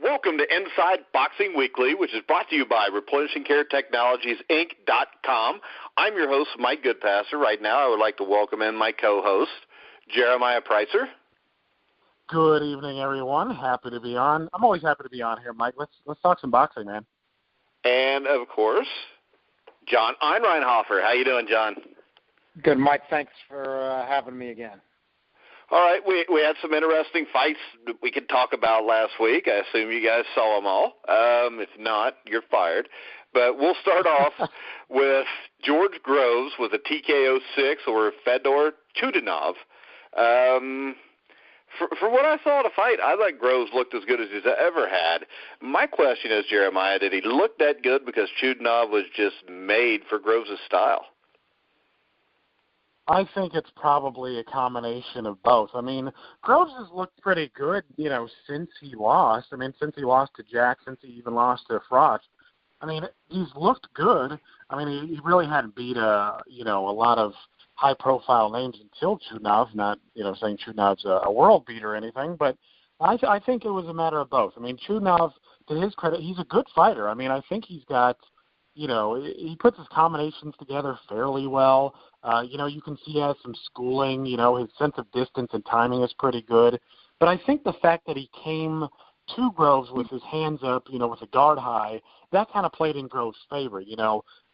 Welcome to Inside Boxing Weekly, which is brought to you by ReplenishingCareTechnologiesInc.com. I'm your host, Mike Goodpaster. Right now, I would like to welcome in my co-host, Jeremiah Preisser. Good evening, everyone. Happy to be on. I'm always happy to be on here, Mike. Let's talk some boxing, man. And, of course, John Einreinhofer. How you doing, John? Good, Mike. Thanks for having me again. All right, we had some interesting fights that we could talk about last week. I assume you guys saw them all. If not, you're fired. But we'll start off with George Groves with a TKO 6 over Fedor Chudinov. For what I saw of the fight, I thought Groves looked as good as he's ever had. My question is, Jeremiah, did he look that good because Chudinov was just made for Groves' style? I think it's probably a combination of both. I mean, Groves has looked pretty good, since he lost. Since he lost to Jack, since he even lost to Froch. He's looked good. He really hadn't beat a lot of high-profile names until Chudinov. Not, saying Chudinov's a world beater or anything, but I think it was a matter of both. Chudinov, to his credit, he's a good fighter. I think he's got, he puts his combinations together fairly well. You can see he has some schooling. His sense of distance and timing is pretty good. But I think the fact that he came to Groves with his hands up, with a guard high, that kind of played in Groves' favor.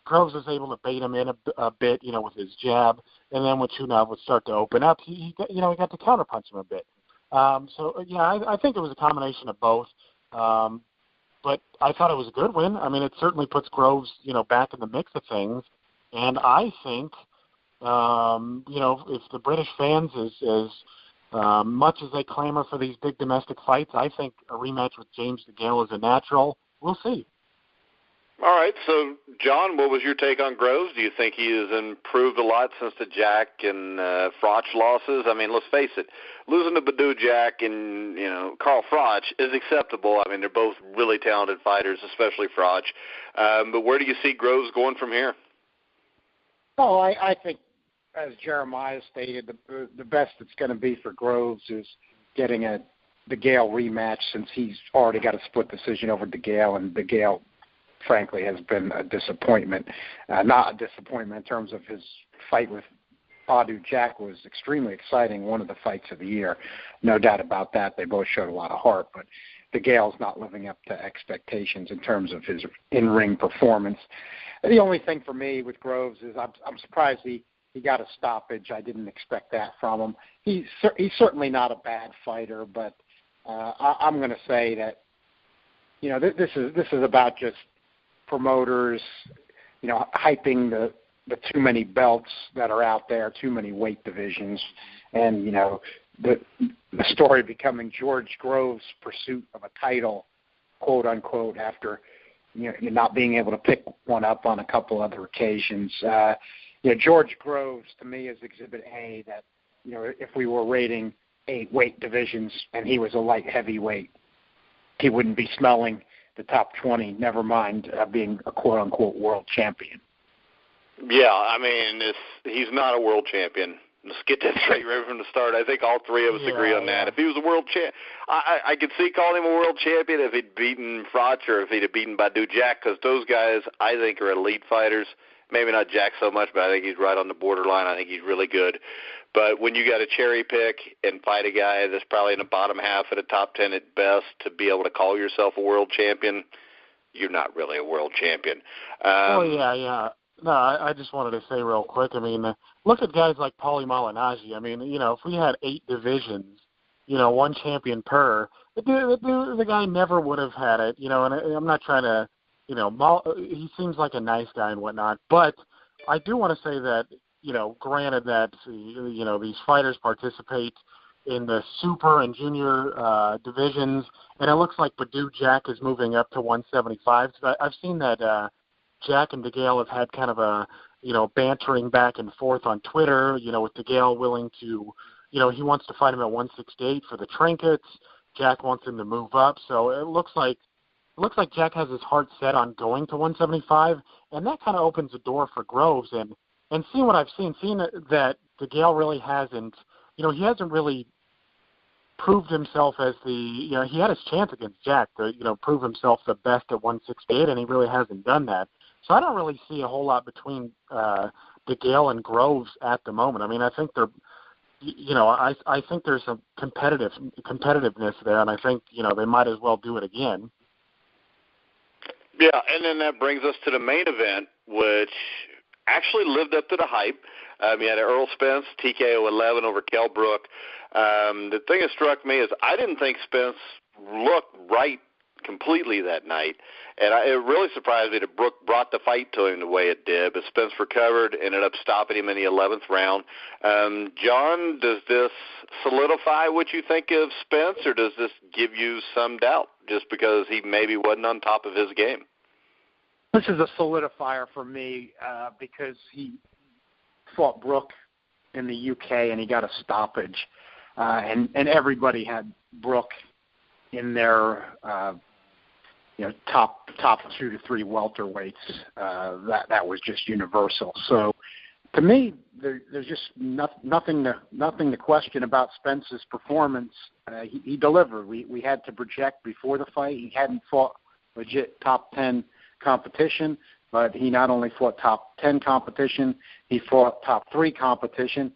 Groves was able to bait him in a bit, with his jab, and then when Chudinov would start to open up, he got to counterpunch him a bit. I think it was a combination of both. But I thought it was a good win. It certainly puts Groves, back in the mix of things. And I think, if the British fans, as much as they clamor for these big domestic fights, I think a rematch with James DeGale is a natural. We'll see. All right. So, John, what was your take on Groves? Do you think he has improved a lot since the Jack and Froch losses? Let's face it, losing to Badou Jack and, Carl Froch is acceptable. They're both really talented fighters, especially Froch. But where do you see Groves going from here? Well, I think, as Jeremiah stated, the best it's going to be for Groves is getting a DeGale rematch, since he's already got a split decision over DeGale, and DeGale, frankly, has been a disappointment. Not a disappointment in terms of his fight with Badou Jack was extremely exciting, one of the fights of the year. No doubt about that. They both showed a lot of heart, but DeGale's not living up to expectations in terms of his in-ring performance. The only thing for me with Groves is I'm surprised he got a stoppage. I didn't expect that from him. He's certainly not a bad fighter, but I'm going to say that this is about just promoters, hyping the too many belts that are out there, too many weight divisions, and the story becoming George Groves' pursuit of a title, quote unquote, after not being able to pick one up on a couple other occasions. George Groves, to me, is Exhibit A, that if we were rating 8 weight divisions and he was a light heavyweight, he wouldn't be smelling the top 20, never mind being a quote-unquote world champion. Yeah, he's not a world champion. Let's get that straight right from the start. I think all three of us agree on that. If he was a world champ, I could see calling him a world champion if he'd beaten Froch or if he'd have beaten Badou Jack, because those guys, I think, are elite fighters. Maybe not Jack so much, but I think he's right on the borderline. I think he's really good. But when you got to cherry pick and fight a guy that's probably in the bottom half of the top 10 at best to be able to call yourself a world champion, you're not really a world champion. Yeah. No, I just wanted to say real quick, look at guys like Paulie Malignaggi. If we had 8 divisions, one champion per, the guy never would have had it, and I'm not trying to, he seems like a nice guy and whatnot, but I do want to say that, granted that, these fighters participate in the super and junior divisions, and it looks like Badou Jack is moving up to 175. So I've seen that Jack and DeGale have had kind of a, bantering back and forth on Twitter, with DeGale willing to, he wants to fight him at 168 for the trinkets. Jack wants him to move up. So it looks like Jack has his heart set on going to 175, and that kind of opens the door for Groves. And seeing what I've seen that DeGale really hasn't, he hasn't really proved himself as he had his chance against Jack to, prove himself the best at 168, and he really hasn't done that. So I don't really see a whole lot between DeGale and Groves at the moment. I mean, I think they're, I think there's some competitiveness there, and I think, they might as well do it again. Yeah, and then that brings us to the main event, which actually lived up to the hype. You had Errol Spence, TKO 11 over Kell Brook. The thing that struck me is I didn't think Spence looked right completely that night, and it really surprised me that Brook brought the fight to him the way it did, but Spence recovered, ended up stopping him in the 11th round. John, does this solidify what you think of Spence, or does this give you some doubt just because he maybe wasn't on top of his game? This is a solidifier for me because he fought Brook in the UK and he got a stoppage, and everybody had Brook in their top 2 to 3 welterweights. That was just universal. So to me, there's just nothing to question about Spence's performance. He delivered. We had to project before the fight. He hadn't fought legit top 10 competition, but he not only fought top 10 competition, he fought top 3 competition.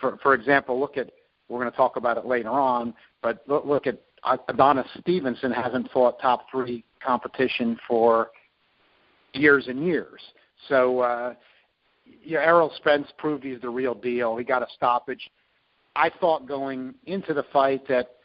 For example, we're going to talk about it later on, but look at Adonis Stevenson hasn't fought top 3 competition for years and years. So, Errol Spence proved he's the real deal. He got a stoppage. I thought going into the fight that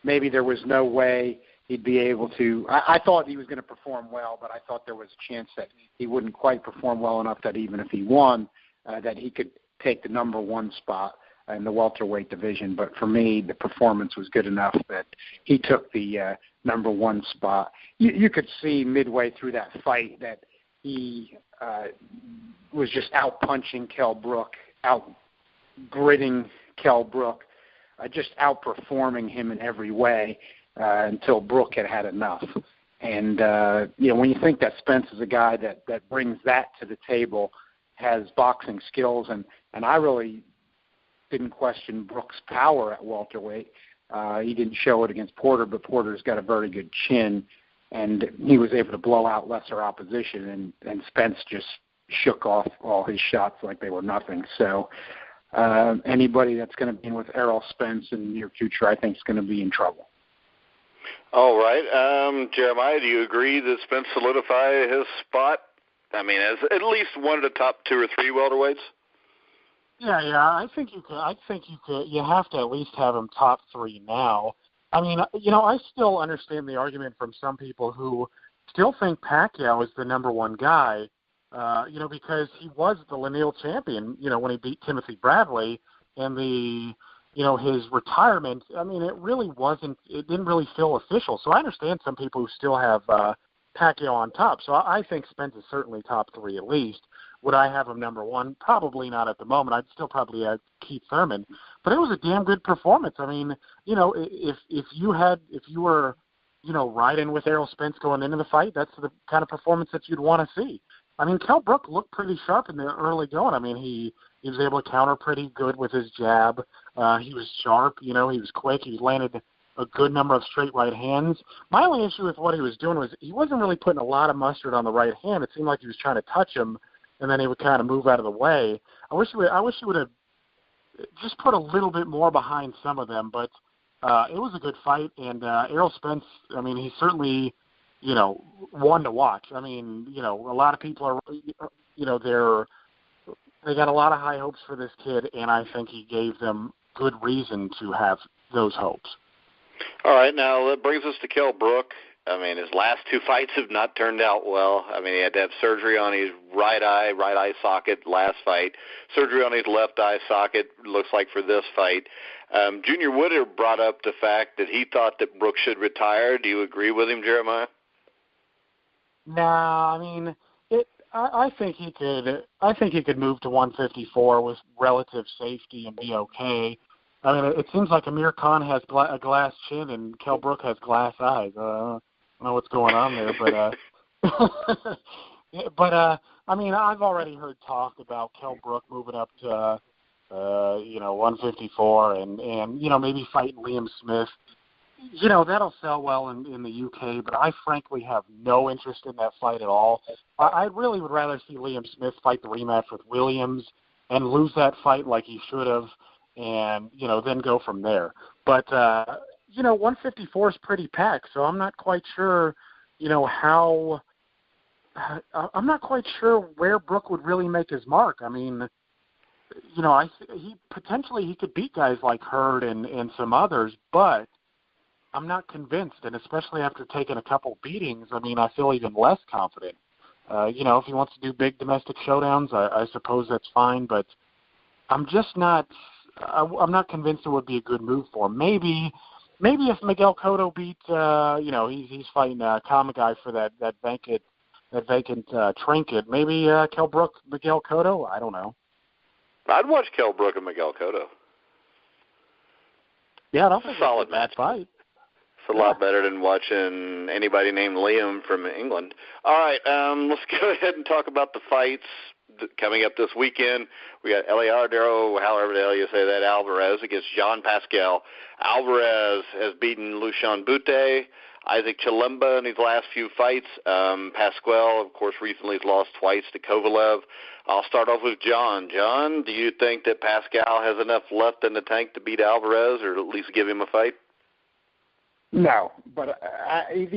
maybe there was no way he'd be able to. I thought he was going to perform well, but I thought there was a chance that he wouldn't quite perform well enough that even if he won, that he could take the number 1 spot in the welterweight division. But for me, the performance was good enough that he took the number 1 spot. You could see midway through that fight that he was just out-punching Kell Brook, out-gritting Kell Brook, just outperforming him in every way until Brook had enough. And, when you think that Spence is a guy that brings that to the table, has boxing skills, and I really didn't question Brook's power at welterweight. He didn't show it against Porter, but Porter's got a very good chin, and he was able to blow out lesser opposition, and Spence just shook off all his shots like they were nothing. So anybody that's going to be in with Errol Spence in the near future, I think, is going to be in trouble. All right. Jeremiah, do you agree that Spence solidified his spot? I mean, as at least one of the top 2 or 3 welterweights? Yeah, I think you could. You have to at least have him top 3 now. I mean, I still understand the argument from some people who still think Pacquiao is the number 1 guy, because he was the lineal champion, when he beat Timothy Bradley, and his retirement, I mean, it didn't really feel official. So I understand some people who still have Pacquiao on top. So I think Spence is certainly top 3 at least. Would I have him number 1? Probably not at the moment. I'd still probably add Keith Thurman. But it was a damn good performance. I mean, if you were, riding with Errol Spence going into the fight, that's the kind of performance that you'd want to see. I mean, Kell Brook looked pretty sharp in the early going. I mean, he was able to counter pretty good with his jab. He was sharp. He was quick. He landed a good number of straight right hands. My only issue with what he was doing was he wasn't really putting a lot of mustard on the right hand. It seemed like he was trying to touch him, and then he would kind of move out of the way. I wish he would have just put a little bit more behind some of them, but it was a good fight. And Errol Spence, I mean, he's certainly, one to watch. I mean, a lot of people are, they got a lot of high hopes for this kid, and I think he gave them good reason to have those hopes. All right, now that brings us to Kell Brook. I mean, his last 2 fights have not turned out well. I mean, he had to have surgery on his right eye socket last fight, surgery on his left eye socket, looks like for this fight. Junior Woodard brought up the fact that he thought that Brook should retire. Do you agree with him, Jeremiah? Nah, I mean, I think he could move to 154 with relative safety and be okay. I mean, it seems like Amir Khan has a glass chin and Kell Brook has glass eyes. I don't know what's going on there, but I mean, I've already heard talk about Kell Brook moving up to 154, and maybe fighting Liam Smith. That'll sell well in the UK, but I frankly have no interest in that fight at all. I really would rather see Liam Smith fight the rematch with Williams and lose that fight like he should have, and, then go from there. But, 154 is pretty packed, so I'm not quite sure, I'm not quite sure where Brook would really make his mark. I mean, he could beat guys like Hurd and some others, but I'm not convinced, and especially after taking a couple beatings, I mean, I feel even less confident. If he wants to do big domestic showdowns, I suppose that's fine, but I'm just not I'm not convinced it would be a good move for him. Maybe if Miguel Cotto beat, he's fighting Kamagai for that vacant trinket. Maybe Kell Brook, Miguel Cotto. I don't know. I'd watch Kell Brook and Miguel Cotto. Yeah, I don't think solid it's a bad fight. It's a lot better than watching anybody named Liam from England. All right, let's go ahead and talk about the fights coming up this weekend. We got Eliardo, however the hell you say that, Alvarez against Jean Pascal. Alvarez has beaten Lucian Bute, Isaac Chilemba in his last few fights. Pascal, of course, recently has lost twice to Kovalev. I'll start off with John. John, do you think that Pascal has enough left in the tank to beat Alvarez, or at least give him a fight? No, but he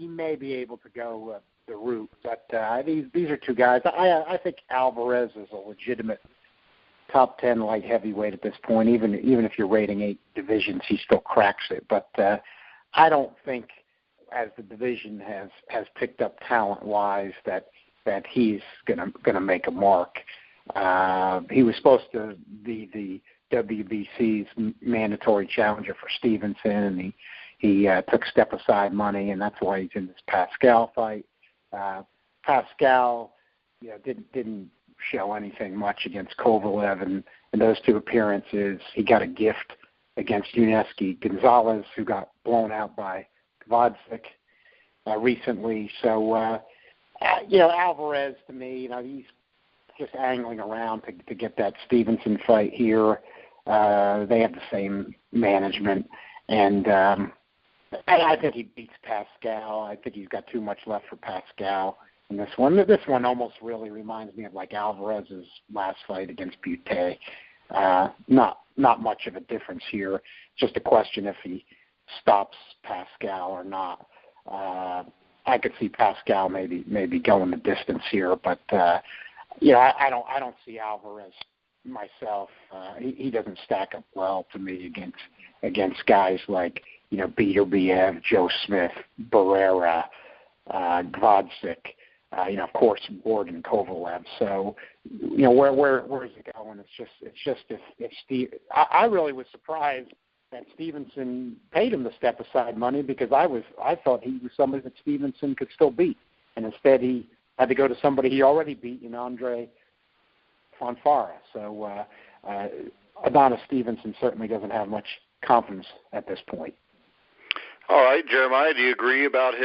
may be able to go the route, but these are two guys. I think Alvarez is a legitimate top 10 light heavyweight at this point. Even if you're rating 8 divisions, he still cracks it. But I don't think, as the division has picked up talent-wise, that he's gonna make a mark. He was supposed to be the WBC's mandatory challenger for Stevenson, and he took step-aside money, and that's why he's in this Pascal fight. Pascal, didn't show anything much against Kovalev, and in those two appearances, he got a gift against Yuneski Gonzalez, who got blown out by Gvodzik recently. So, Alvarez, to me, he's just angling around to get that Stevenson fight here. They have the same management, and I think he beats Pascal. I think he's got too much left for Pascal in this one. This one almost really reminds me of like Alvarez's last fight against Bute. Not much of a difference here. Just a question if he stops Pascal or not. I could see Pascal maybe going the distance here, but I don't see Alvarez myself. He doesn't stack up well to me against guys like Beterbiev, Joe Smith, Barrera, Gvodzik, of course Ward and Kovalev. So where is it going? It's just if Steve. I really was surprised that Stevenson paid him the step aside money, because I thought he was somebody that Stevenson could still beat, and instead he had to go to somebody he already beat in Stevenson-Fonfara. So Adonis Stevenson certainly doesn't have much confidence at this point. All right, Jeremiah, do you agree about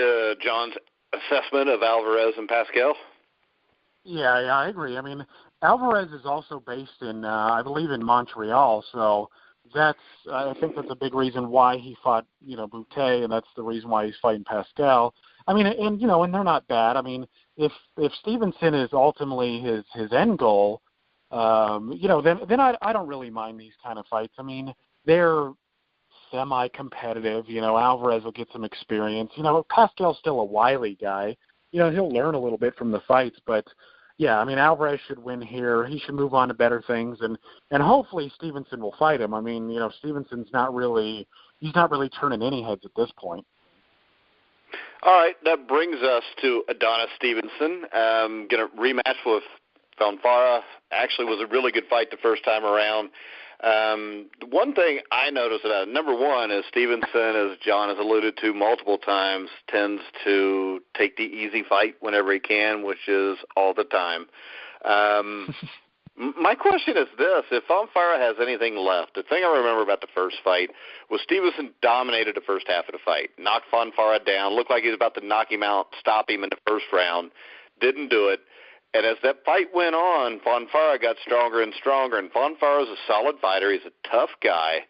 John's assessment of Alvarez and Pascal? Yeah, I agree. I mean, Alvarez is also based in, I believe, in Montreal, so I think that's a big reason why he fought, Bute, and that's the reason why he's fighting Pascal. I mean, and they're not bad. I mean, if Stevenson is ultimately his end goal, then I don't really mind these kind of fights. I mean, they're semi-competitive. Alvarez will get some experience. Pascal's still a wily guy. He'll learn a little bit from the fights, but yeah, I mean, Alvarez should win here. He should move on to better things, and hopefully Stevenson will fight him. I mean, Stevenson's not really turning any heads at this point. All right, that brings us to Adonis Stevenson. Going to rematch with Fonfara. Actually was a really good fight the first time around. One thing I noticed about it, number one, is Stevenson, as John has alluded to multiple times, tends to take the easy fight whenever he can, which is all the time. My question is this: if Fonfara has anything left, the thing I remember about the first fight was Stevenson dominated the first half of the fight, knocked Fonfara down, looked like he was about to knock him out, stop him in the first round, didn't do it. And as that fight went on, Fonfara got stronger and stronger, and Fonfara's a solid fighter. He's a tough guy.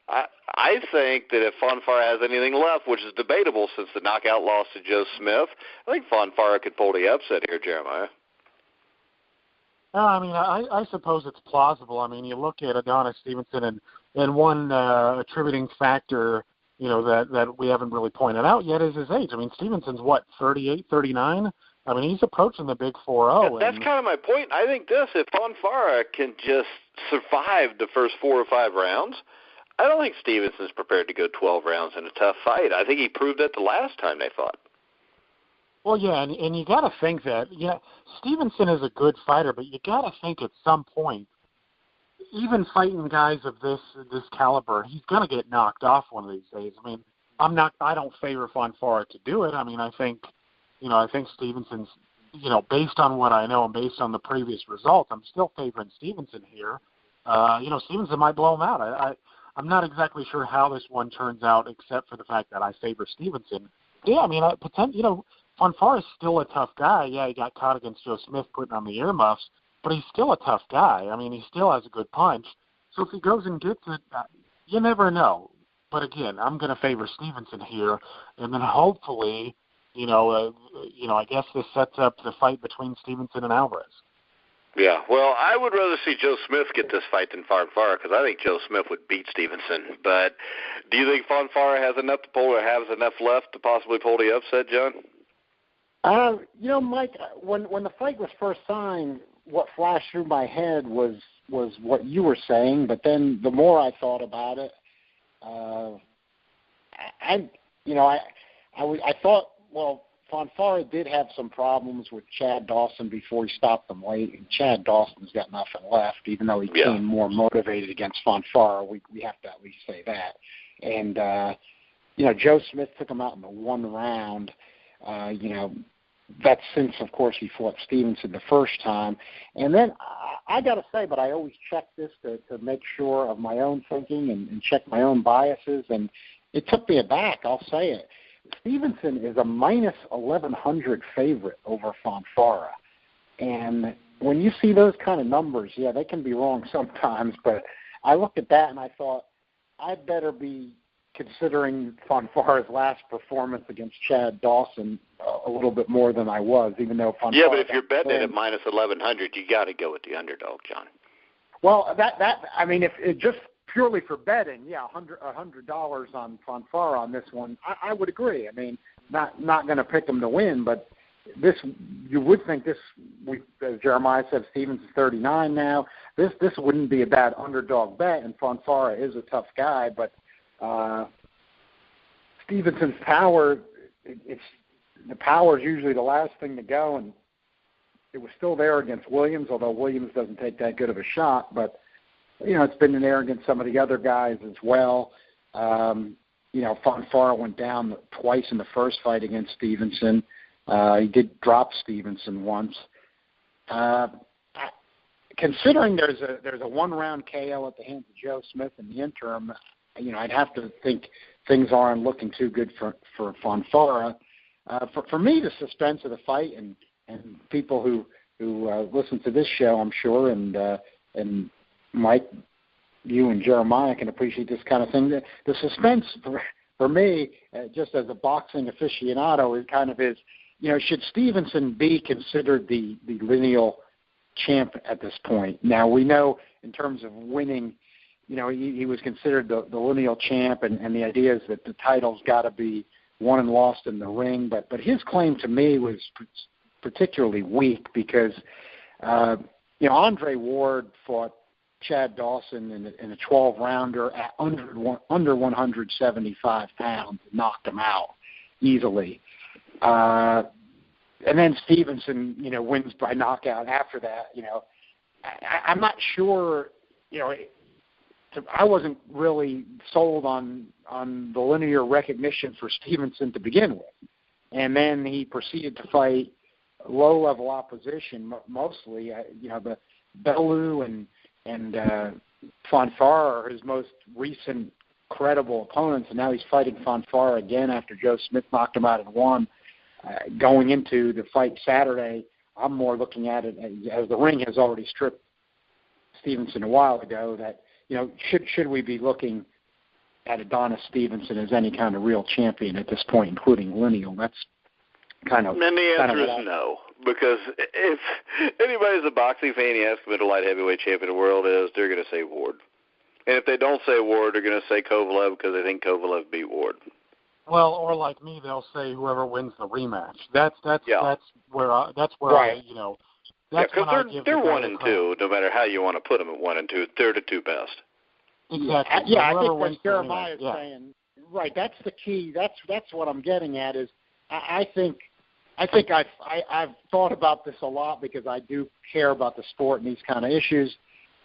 I think that if Fonfara has anything left, which is debatable since the knockout loss to Joe Smith, I think Fonfara could pull the upset here, Jeremiah. I mean, I suppose it's plausible. I mean, you look at Adonis Stevenson, and one attributing factor, that we haven't really pointed out yet is his age. I mean, Stevenson's, 38, 39? I mean, he's approaching the big 4-0. That's kind of my point. I think if Fonfara can just survive the first 4 or 5 rounds, I don't think Stevenson's prepared to go 12 rounds in a tough fight. I think he proved that the last time they fought. Well, yeah, and you got to think that, Stevenson is a good fighter, but you got to think at some point, even fighting guys of this caliber, he's going to get knocked off one of these days. I mean, I don't favor Fonfara to do it. I mean, I think Stevenson's, based on what I know and based on the previous results, I'm still favoring Stevenson here. Stevenson might blow him out. I'm not exactly sure how this one turns out, except for the fact that I favor Stevenson. Yeah, I mean, Fonfara is still a tough guy. Yeah, he got caught against Joe Smith putting on the earmuffs, but he's still a tough guy. I mean, he still has a good punch. So if he goes and gets it, you never know. But again, I'm going to favor Stevenson here, and then hopefully, I guess this sets up the fight between Stevenson and Alvarez. Yeah, well, I would rather see Joe Smith get this fight than Fonfara because I think Joe Smith would beat Stevenson. But do you think Fonfara has enough to pull or has enough left to possibly pull the upset, John? Mike, when the fight was first signed, what flashed through my head was what you were saying. But then the more I thought about it, I thought, well, Fonfara did have some problems with Chad Dawson before he stopped him late, and Chad Dawson's got nothing left, even though he came more motivated against Fonfara. We have to at least say that. And, Joe Smith took him out in the 1 round. That's since, of course, he fought Stevenson the first time. And then I got to say, but I always check this to make sure of my own thinking and check my own biases, and it took me aback, I'll say it. Stevenson is a minus 1,100 favorite over Fonfara. And when you see those kind of numbers, they can be wrong sometimes, but I looked at that and I thought, I'd better be considering Fonfara's last performance against Chad Dawson a little bit more than I was, even though Fonfara... Yeah, but if you're betting it at minus 1,100, you got to go with the underdog, John. Well, if it just purely for betting, $100 on Fonfara on this one, I would agree. I mean, not going to pick him to win, but this, you would think this, as Jeremiah said, Stevenson's 39 now. This wouldn't be a bad underdog bet, and Fonfara is a tough guy, but Stevenson's power, the power is usually the last thing to go, and it was still there against Williams, although Williams doesn't take that good of a shot, but it's been there against some of the other guys as well. Fonfara went down twice in the first fight against Stevenson. He did drop Stevenson once. Considering there's a 1-round KO at the hands of Joe Smith in the interim, I'd have to think things aren't looking too good for Fonfara. For me, the suspense of the fight, and people who listen to this show, I'm sure, and Mike, you and Jeremiah can appreciate this kind of thing. The suspense for me, just as a boxing aficionado, is should Stevenson be considered the lineal champ at this point? Now, we know in terms of winning, he was considered the lineal champ, and the idea is that the title's got to be won and lost in the ring. But his claim to me was particularly weak because, Andre Ward fought Chad Dawson in a 12-rounder at under 175 pounds, knocked him out easily. And then Stevenson, wins by knockout after that. I'm not sure, I wasn't really sold on the linear recognition for Stevenson to begin with. And then he proceeded to fight low-level opposition, mostly. The Bellew and Fonfara are his most recent credible opponents, and now he's fighting Fonfara again after Joe Smith knocked him out in 1. Going into the fight Saturday, I'm more looking at it as the ring has already stripped Stevenson a while ago. That should we be looking at Adonis Stevenson as any kind of real champion at this point, including lineal? That's kind of. And the answer is no, because if anybody's a boxing fan, you ask them who the light heavyweight champion of the world is, they're going to say Ward. And if they don't say Ward, they're going to say Kovalev because they think Kovalev beat Ward. Well, or like me, they'll say whoever wins the rematch. That's where right. That's because they're 1 and 2, no matter how you want to put them at 1 and 2. They're the two best. Exactly. Yeah, I think what Jeremiah is saying. Right, that's the key. That's what I'm getting at. Is I think I've thought about this a lot because I do care about the sport and these kind of issues.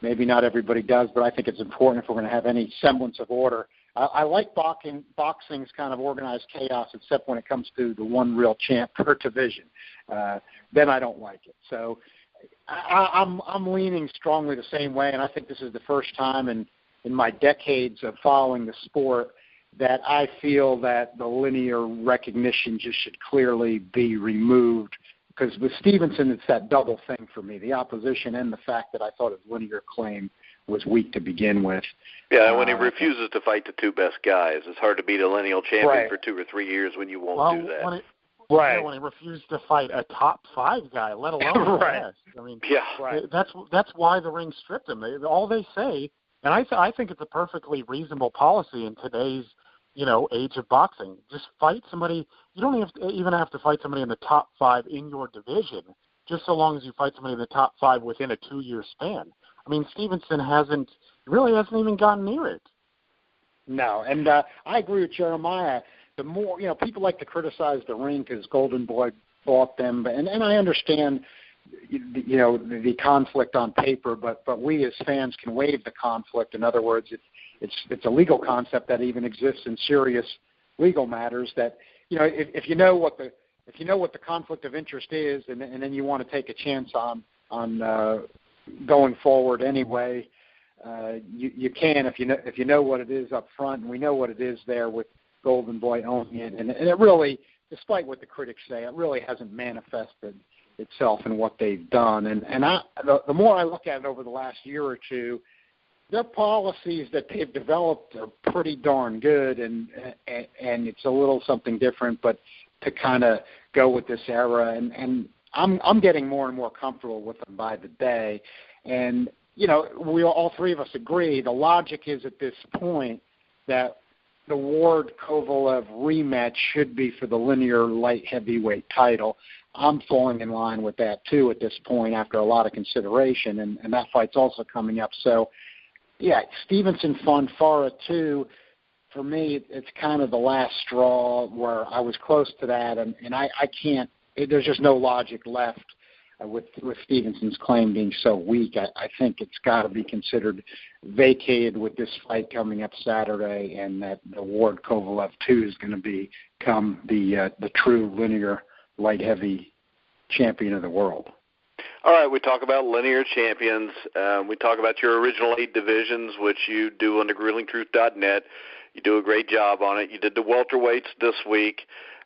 Maybe not everybody does, but I think it's important if we're going to have any semblance of order. I like boxing's kind of organized chaos, except when it comes to the one real champ per division. Then I don't like it. So I'm leaning strongly the same way, and I think this is the first time in my decades of following the sport that I feel that the linear recognition just should clearly be removed. Because with Stevenson, it's that double thing for me, the opposition and the fact that I thought his linear claim was weak to begin with. Yeah, when he refuses to fight the two best guys, it's hard to beat a lineal champion for 2 or 3 years when you won't do that. When he refused to fight a top 5 guy, let alone the best. I mean, that's why the ring stripped him. All they say, and I think it's a perfectly reasonable policy in today's age of boxing. Just fight somebody. You don't even have to fight somebody in the top 5 in your division, just so long as you fight somebody in the top 5 within a 2-year span. I mean, Stevenson really hasn't even gotten near it. No, and I agree with Jeremiah. The more, people like to criticize the ring because Golden Boy bought them, and I understand, the conflict on paper, but we as fans can waive the conflict. In other words, it's a legal concept that even exists in serious legal matters. That if you know what the conflict of interest is, and then you want to take a chance on going forward anyway, you can if you know what it is up front, and we know what it is there with Golden Boy owning it, and it really, despite what the critics say, it really hasn't manifested itself in what they've done. And the more I look at it over the last year or two, their policies that they've developed are pretty darn good, and it's a little something different, but to kind of go with this era, and I'm getting more and more comfortable with them by the day. And we all three of us agree the logic is at this point that the Ward-Kovalev rematch should be for the linear light heavyweight title. I'm falling in line with that too at this point after a lot of consideration, and that fight's also coming up. So, yeah, Stevenson-Fonfara too. For me, it's kind of the last straw where I was close to that, and I can't. There's just no logic left with Stevenson's claim being so weak. I think it's got to be considered vacated with this fight coming up Saturday, and that the Ward-Kovalev 2 is going to become the true linear light heavy champion of the world. All right, we talk about linear champions. We talk about your original 8 divisions, which you do on the grillingtruth.net. You do a great job on it. You did the welterweights this week.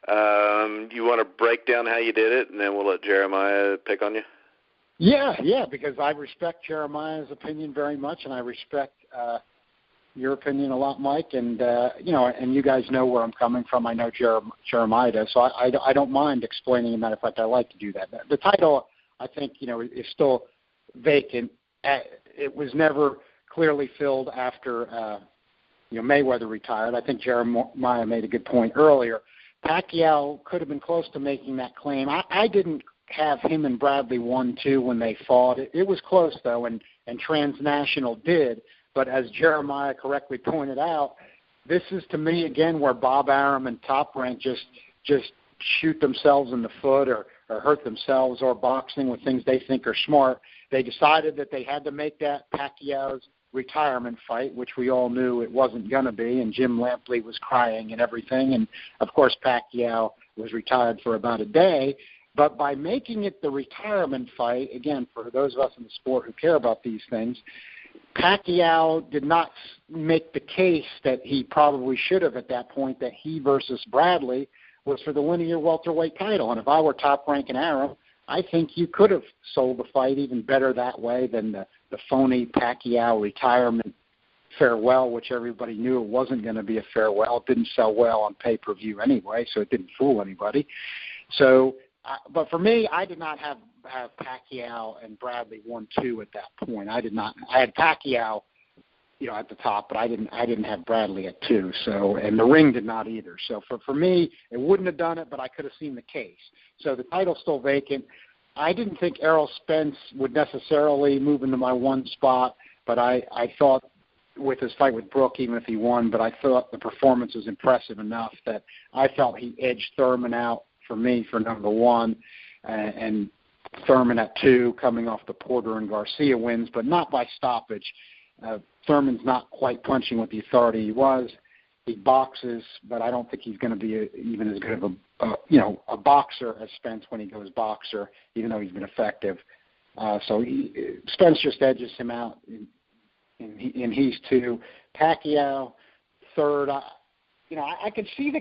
You want to break down how you did it, and then we'll let Jeremiah pick on you? Yeah, because I respect Jeremiah's opinion very much, and I respect your opinion a lot, Mike. And and you guys know where I'm coming from. I know Jeremiah does, so I don't mind explaining. As a matter of fact, I like to do that. The title, I think, is still vacant. It was never clearly filled after Mayweather retired. I think Jeremiah made a good point earlier. Pacquiao could have been close to making that claim. I didn't have him and Bradley 1-2 when they fought. It was close, though, and Transnational did. But as Jeremiah correctly pointed out, this is, to me, again, where Bob Arum and Top Rank just shoot themselves in the foot or hurt themselves, or boxing with things they think are smart. They decided that they had to make that Pacquiao's retirement fight, which we all knew it wasn't going to be, and Jim Lampley was crying and everything. And, of course, Pacquiao was retired for about a day. But by making it the retirement fight, again, for those of us in the sport who care about these things, Pacquiao did not make the case that he probably should have at that point, that he versus Bradley was for the linear welterweight title. And if I were Top Rank and Arum, I think you could have sold the fight even better that way than the phony Pacquiao retirement farewell, which everybody knew it wasn't going to be a farewell. It didn't sell well on pay-per-view anyway, so it didn't fool anybody. So, but for me, I did not have Pacquiao and Bradley 1-2 at that point. I did not. I had Pacquiao, at the top, but I didn't have Bradley at 2. So, and the ring did not either. So for me, it wouldn't have done it, but I could have seen the case. So the title's still vacant. I didn't think Errol Spence would necessarily move into my 1 spot, but I thought with his fight with Brook, even if he won, but I thought the performance was impressive enough that I felt he edged Thurman out for me for number 1, and Thurman at 2, coming off the Porter and Garcia wins, but not by stoppage. Thurman's not quite punching with the authority he was. He boxes, but I don't think he's going to be even as good of a boxer as Spence when he goes boxer, even though he's been effective. So Spence just edges him out, and he's 2. Pacquiao 3rd. I could see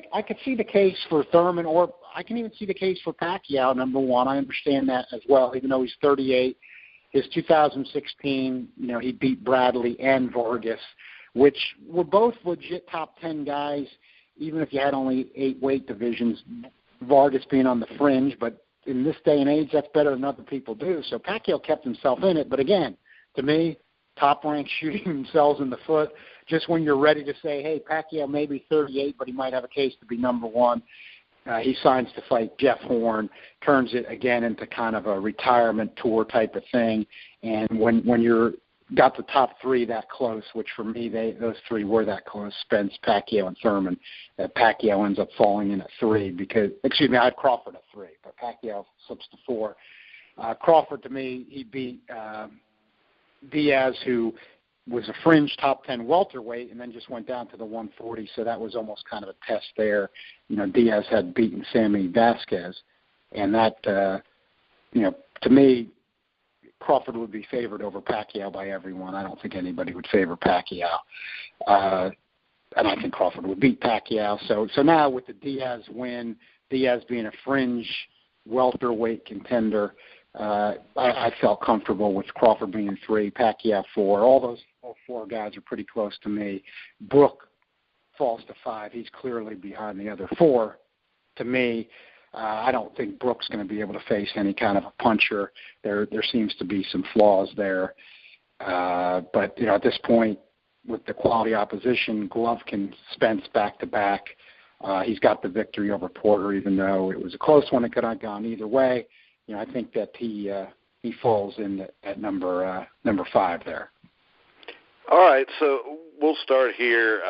the case for Thurman, or I can even see the case for Pacquiao number 1. I understand that as well, even though he's 38. His 2016, he beat Bradley and Vargas, which were both legit top 10 guys, even if you had only 8 weight divisions, Vargas being on the fringe. But in this day and age, that's better than other people do. So Pacquiao kept himself in it. But again, to me, top-ranked shooting themselves in the foot just when you're ready to say, hey, Pacquiao may be 38, but he might have a case to be number 1. He signs to fight Jeff Horn, turns it again into kind of a retirement tour type of thing. And when you're got the top 3 that close, which for me, those 3 were that close, Spence, Pacquiao, and Thurman, Pacquiao ends up falling in at 3 because, I had Crawford at 3, but Pacquiao slips to 4. Crawford, to me, he beat Diaz, who was a fringe top 10 welterweight and then just went down to the 140, so that was almost kind of a test there. Diaz had beaten Sammy Vasquez, and that, to me, Crawford would be favored over Pacquiao by everyone. I don't think anybody would favor Pacquiao. And I think Crawford would beat Pacquiao. So now with the Diaz win, Diaz being a fringe welterweight contender, I felt comfortable with Crawford being 3, Pacquiao 4. All 4 guys are pretty close to me. Brook falls to 5. He's clearly behind the other 4. To me, I don't think Brook's going to be able to face any kind of a puncher. There seems to be some flaws there. But at this point, with the quality opposition, Golovkin, Spence back-to-back. He's got the victory over Porter, even though it was a close one. It could have gone either way. I think that he falls in at number 5 there. All right, so we'll start here.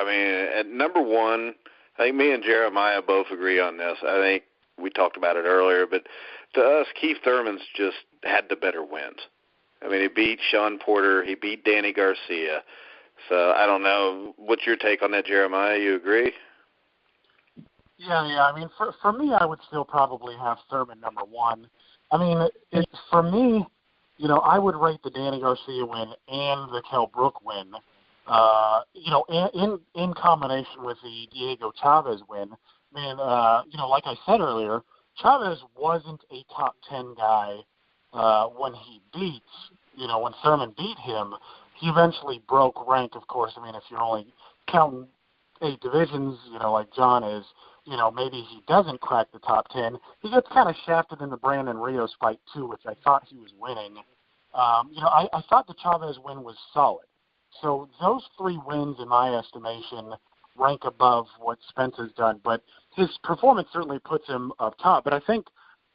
At number 1, I think me and Jeremiah both agree on this. I think we talked about it earlier, but to us, Keith Thurman's just had the better wins. He beat Sean Porter. He beat Danny Garcia. So I don't know. What's your take on that, Jeremiah? You agree? Yeah. For me, I would still probably have Thurman number 1. For me, I would rate the Danny Garcia win and the Kell Brook win, in combination with the Diego Chavez win. Like I said earlier, Chavez wasn't a top 10 guy when when Thurman beat him. He eventually broke rank, of course. If you're only counting 8 divisions, like John is, maybe he doesn't crack the top 10. He gets kind of shafted in the Brandon Rios fight, too, which I thought he was winning. I thought the Chavez win was solid. So those 3 wins, in my estimation, rank above what Spence has done. But his performance certainly puts him up top. But I think,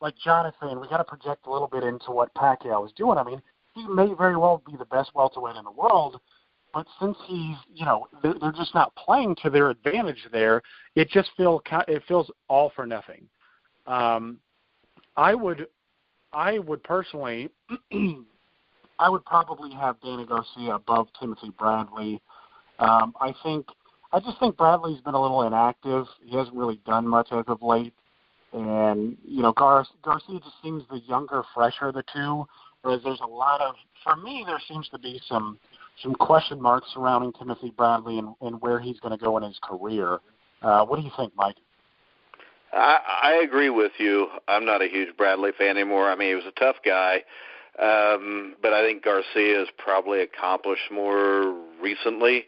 like John is saying, we got to project a little bit into what Pacquiao is doing. He may very well be the best welterweight in the world, but since he's, they're just not playing to their advantage there, it just feels all for nothing. I would personally, I would probably have Danny Garcia above Timothy Bradley. I just think Bradley's been a little inactive. He hasn't really done much as of late. And, Garcia just seems the younger, fresher of the 2, whereas there's a lot of, for me, there seems to be some question marks surrounding Timothy Bradley and where he's going to go in his career. What do you think, Mike? I agree with you. I'm not a huge Bradley fan anymore. I mean, he was a tough guy, but I think Garcia has probably accomplished more recently.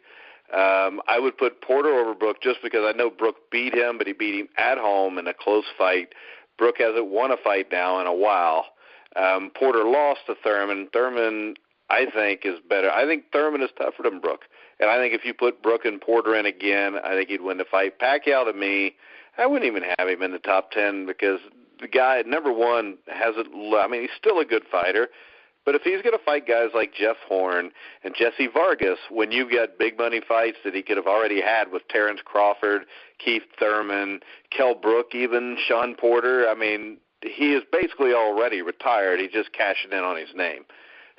I would put Porter over Brook just because I know Brook beat him, but he beat him at home in a close fight. Brook hasn't won a fight now in a while. Porter lost to Thurman. Thurman, I think, is better. I think Thurman is tougher than Brook. And I think if you put Brook and Porter in again, I think he'd win the fight. Pacquiao, to me, I wouldn't even have him in the top 10 because the guy, number one, hasn't – I mean, he's still a good fighter. But if he's going to fight guys like Jeff Horn and Jesse Vargas, when you've got big money fights that he could have already had with Terrence Crawford, Keith Thurman, Kell Brook, even Sean Porter, I mean, he is basically already retired. He's just cashing in on his name.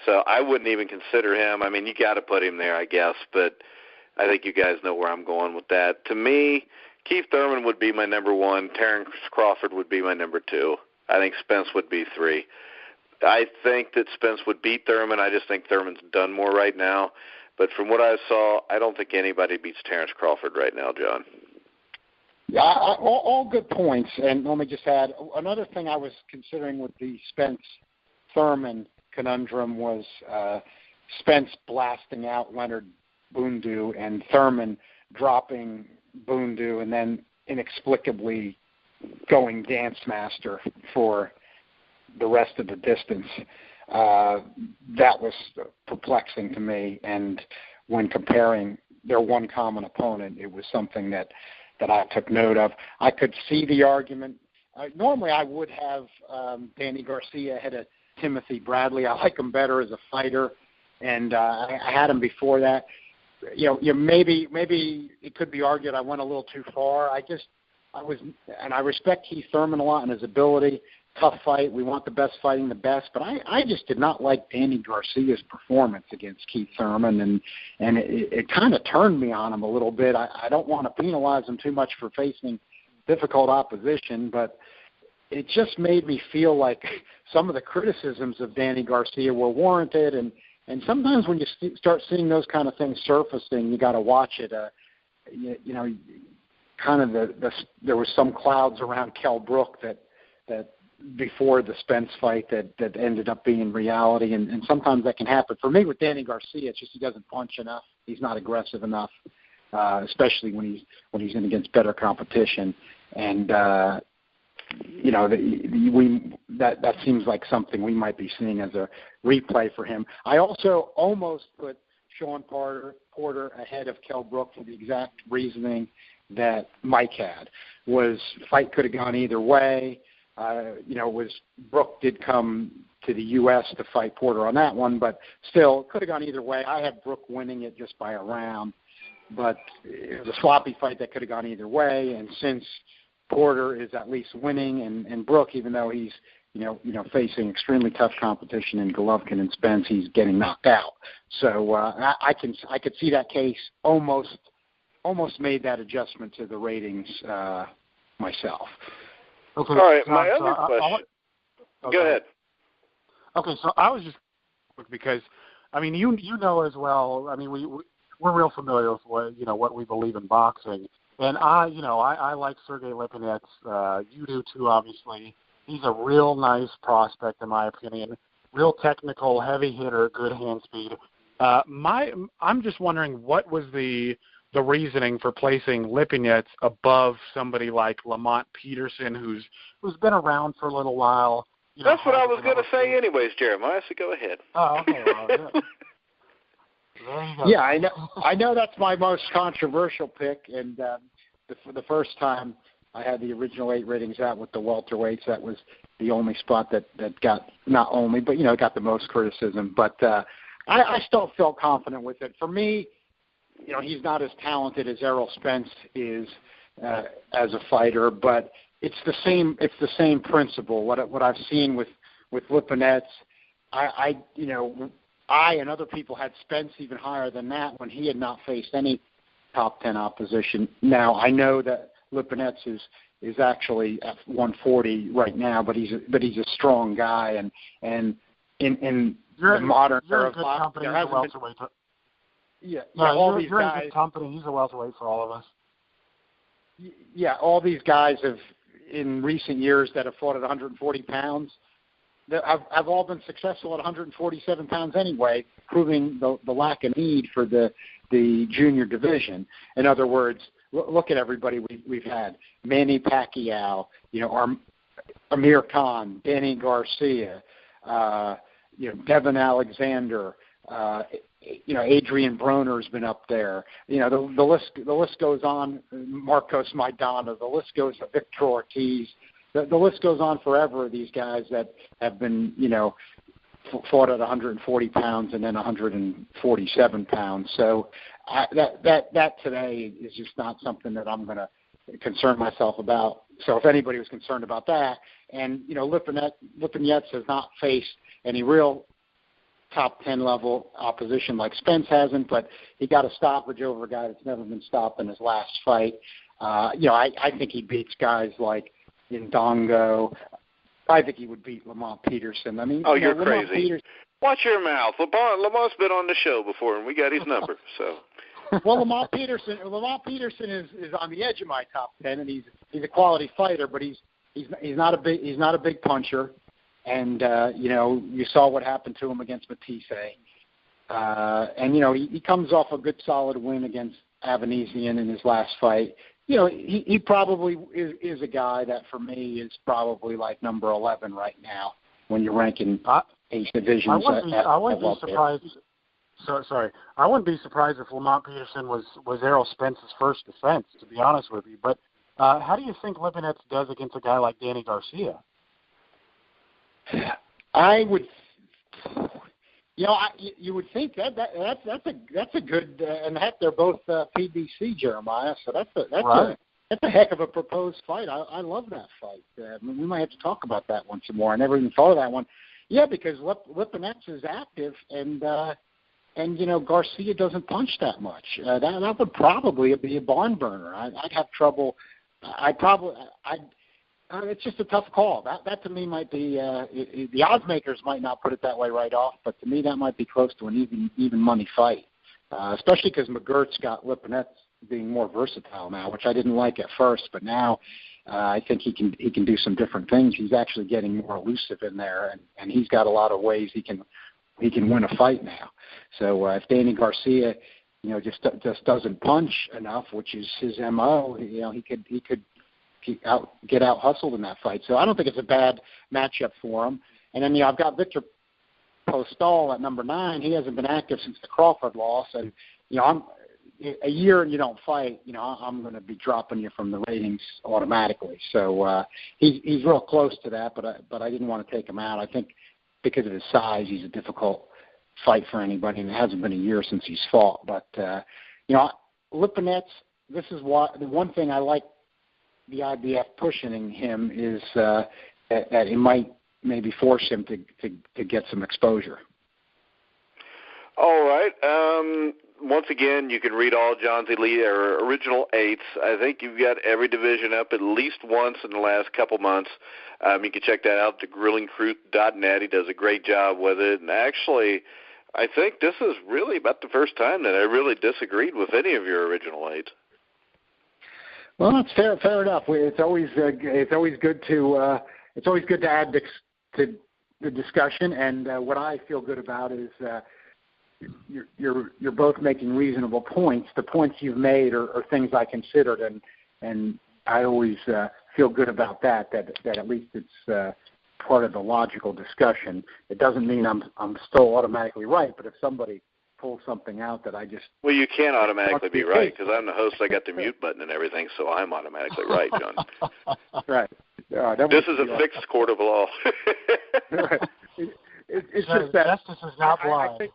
So I wouldn't even consider him. I mean, you got to put him there, I guess, but I think you guys know where I'm going with that. To me, Keith Thurman would be my number one. Terrence Crawford would be my number two. I think Spence would be three. I think that Spence would beat Thurman. I just think Thurman's done more right now. But from what I saw, I don't think anybody beats Terrence Crawford right now, John. Yeah, all good points. And let me just add, another thing I was considering with the Spence-Thurman conundrum was Spence blasting out Leonard Bundu and Thurman dropping Bundu and then inexplicably going dance master for the rest of the distance. That was perplexing to me, and when comparing their one common opponent, it was something that I took note of. I could see the argument. Normally I would have Danny Garcia ahead of Timothy Bradley. I like him better as a fighter, and I had him before that. Maybe it could be argued I went a little too far. I respect Keith Thurman a lot and his ability. Tough fight. We want the best fighting the best, but I just did not like Danny Garcia's performance against Keith Thurman, and it kind of turned me on him a little bit. I don't want to penalize him too much for facing difficult opposition, but it just made me feel like some of the criticisms of Danny Garcia were warranted, and sometimes when you start seeing those kind of things surfacing, you got to watch it. There was some clouds around Kell Brook that before the Spence fight that ended up being reality, and sometimes that can happen. For me, with Danny Garcia, it's just he doesn't punch enough. He's not aggressive enough, especially when he's in against better competition. And that seems like something we might be seeing as a replay for him. I also almost put Sean Porter ahead of Kell Brook for the exact reasoning that Mike had. Fight could have gone either way. Brook did come to the U.S. to fight Porter on that one, but still, it could have gone either way. I had Brook winning it just by a round, but it was a sloppy fight that could have gone either way. And since Porter is at least winning, and Brook, even though he's facing extremely tough competition in Golovkin and Spence, he's getting knocked out. So I could see that case almost made that adjustment to the ratings myself. Okay. All right, my other question. Go ahead. Okay, so I was just because, I mean, you know as well. I mean, we're real familiar with what we believe in boxing, and I like Sergey Lipinets. You do too, obviously. He's a real nice prospect, in my opinion. Real technical, heavy hitter, good hand speed. I'm just wondering what was the reasoning for placing Lipinets above somebody like Lamont Peterson, who's been around for a little while. That's what I was going to say anyways, Jeremiah, so go ahead. Oh, okay. Well, yeah, I know that's my most controversial pick, and for the first time I had the original 8 ratings out with the welterweights. That was the only spot that got not only, but got the most criticism. But I still felt confident with it. For me, he's not as talented as Errol Spence is as a fighter, but it's the same principle. What I've seen with Lipinets, I and other people had Spence even higher than that when he had not faced any top 10 opposition. Now I know that Lipinets is actually at 140 right now, but he's a strong guy, and in the modern era of boxing, there hasn't been. All these guys. He's a welterweight for all of us. Yeah, all these guys have, in recent years that have fought at 140 pounds have all been successful at 147 pounds anyway, proving the lack of need for the junior division. In other words, look at everybody we've had: Manny Pacquiao, Amir Khan, Danny Garcia, Devin Alexander, Adrian Broner's been up there. The list goes on. Marcos Maidana. The list goes to Victor Ortiz. The list goes on forever. These guys that have been, fought at 140 pounds and then 147 pounds. So that today is just not something that I'm going to concern myself about. So if anybody was concerned about that, and Lipinets has not faced any real top 10 level opposition like Spence hasn't, but he got a stoppage over a guy that's never been stopped in his last fight. I think he beats guys like Indongo. I think he would beat Lamont Peterson. I mean, you're crazy. Watch your mouth. Lamont's been on the show before, and we got his number. So. Well, Lamont Peterson is on the edge of my top 10, and he's a quality fighter, but he's not a big puncher, and you saw what happened to him against Matisse, and he comes off a good solid win against Avanesian in his last fight. He probably is a guy that for me is probably like number 11 right now when you're ranking age divisions. I wouldn't be surprised. Sorry, I wouldn't be surprised if Lamont Peterson was Errol Spence's first defense, to be honest with you. But how do you think Lipinets does against a guy like Danny Garcia? I would. You would think that's a good, and heck, they're both PBC, Jeremiah. So that's a heck of a proposed fight. I love that fight. We might have to talk about that one some more. I never even thought of that one. Yeah, because Lipinets is active, and Garcia doesn't punch that much. That would probably be a barn burner. I'd have trouble. It's just a tough call. That to me might be the odds makers might not put it that way right off, but to me that might be close to an even money fight, especially because McGirt's got Lipinets being more versatile now, which I didn't like at first, but now I think he can do some different things. He's actually getting more elusive in there, and he's got a lot of ways he can win a fight now. So if Danny Garcia, just doesn't punch enough, which is his MO, he could get out hustled in that fight. So I don't think it's a bad matchup for him. And then I've got Victor Postol at number 9. He hasn't been active since the Crawford loss, and I'm a year and you don't fight. I'm going to be dropping you from the ratings automatically. So he's real close to that, but I didn't want to take him out. I think because of his size, he's a difficult fight for anybody, and it hasn't been a year since he's fought. But Lipinets, this is the one thing I like the IBF pushing him is that it might maybe force him to get some exposure. All right. Once again, you can read all John's original 8s. I think you've got every division up at least once in the last couple months. You can check that out at thegrillingcruth.net. He does a great job with it. And actually, I think this is really about the first time that I really disagreed with any of your original 8s. Well, that's fair enough. It's always good to add to the discussion. And what I feel good about is you're both making reasonable points. The points you've made are things I considered, and I always feel good about that at least it's part of the logical discussion. It doesn't mean I'm still automatically right, but if somebody pulls something out that I just... Well, you can't automatically be right, because I'm the host. I got the mute button and everything, so I'm automatically right, John. Right. This is a fixed court of law. Right. It's just that justice is not blind.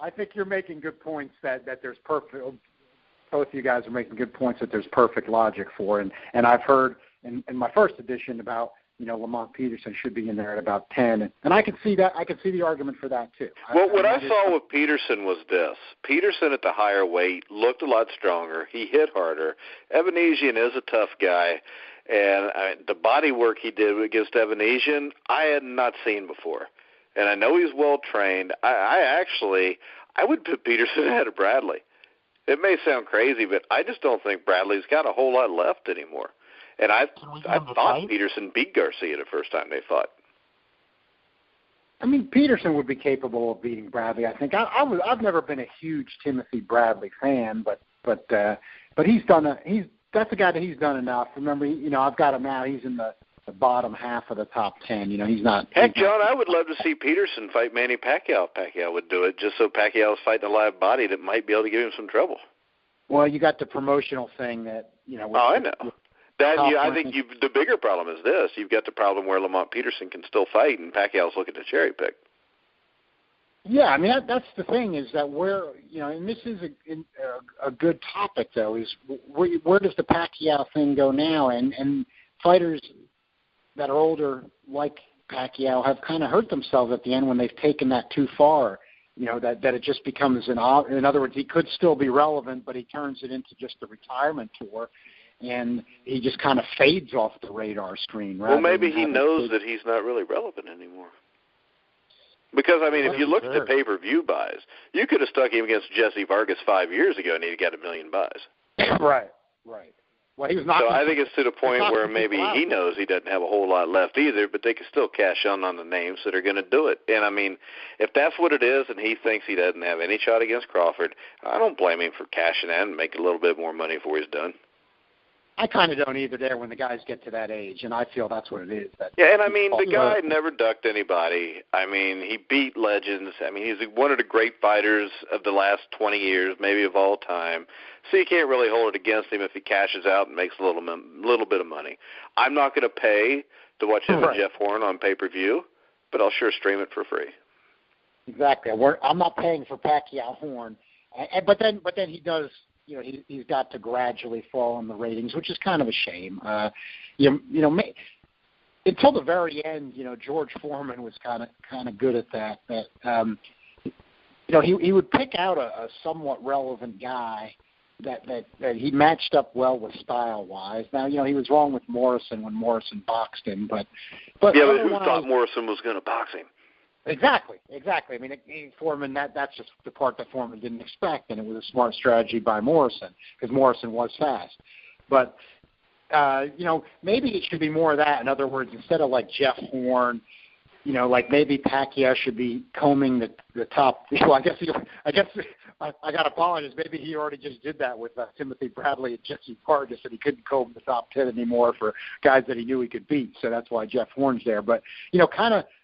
I think you're making good points that there's perfect. Both of you guys are making good points that there's perfect logic for, and I've heard in my first edition about Lamont Peterson should be in there at about 10, and I can see that. I can see the argument for that too. Well, what I saw with Peterson was this: Peterson at the higher weight looked a lot stronger. He hit harder. Avanesian is a tough guy, and the body work he did against Avanesian, I had not seen before. And I know he's well trained. I would put Peterson ahead of Bradley. It may sound crazy, but I just don't think Bradley's got a whole lot left anymore. And I thought Peterson beat Garcia the first time they fought. I mean, Peterson would be capable of beating Bradley. I think I've never been a huge Timothy Bradley fan, but he's that's a guy that he's done enough. Remember, I've got him now. He's in the bottom half of the top 10. He's not. Heck, John, I would love to see Peterson fight Manny Pacquiao. Pacquiao would do it just so Pacquiao's fighting a live body that might be able to give him some trouble. Well, you got the promotional thing that I know. I think the bigger problem is this. You've got the problem where Lamont Peterson can still fight, and Pacquiao's looking to cherry pick. Yeah, I mean, that's the thing is that and this is a good topic, though, is where does the Pacquiao thing go now? And fighters that are older, like Pacquiao, have kind of hurt themselves at the end when they've taken that too far. That it just becomes in other words, he could still be relevant, but he turns it into just a retirement tour. And he just kind of fades off the radar screen. Well, maybe he knows that he's not really relevant anymore. Because, I mean, if you look at the pay-per-view buys, you could have stuck him against Jesse Vargas 5 years ago and he'd got 1 million buys. Right. Well, he was not. So I think it's to the point where maybe he knows he doesn't have a whole lot left either, but they can still cash on the names that are going to do it. And, I mean, if that's what it is and he thinks he doesn't have any shot against Crawford, I don't blame him for cashing in and making a little bit more money before he's done. I kind of don't either there when the guys get to that age, and I feel that's what it is. Yeah, and I mean, the guy never ducked anybody. I mean, he beat legends. I mean, he's one of the great fighters of the last 20 years, maybe of all time. So you can't really hold it against him if he cashes out and makes a little bit of money. I'm not going to pay to watch him and Jeff Horn on pay-per-view, but I'll sure stream it for free. Exactly. I'm not paying for Pacquiao Horn, but then he does. He's got to gradually fall in the ratings, which is kind of a shame. Until the very end, George Foreman was kind of good at that. He would pick out a somewhat relevant guy that he matched up well with style-wise. Now, he was wrong with Morrison when Morrison boxed him, but who thought Morrison was going to box him? Exactly. I mean, Foreman, that's just the part that Foreman didn't expect, and it was a smart strategy by Morrison because Morrison was fast. But, maybe it should be more of that. In other words, instead of like Jeff Horn, like maybe Pacquiao should be combing the top. I guess I got to apologize. Maybe he already just did that with Timothy Bradley and Jesse Vargas, and he couldn't comb the top 10 anymore for guys that he knew he could beat. So that's why Jeff Horn's there. But,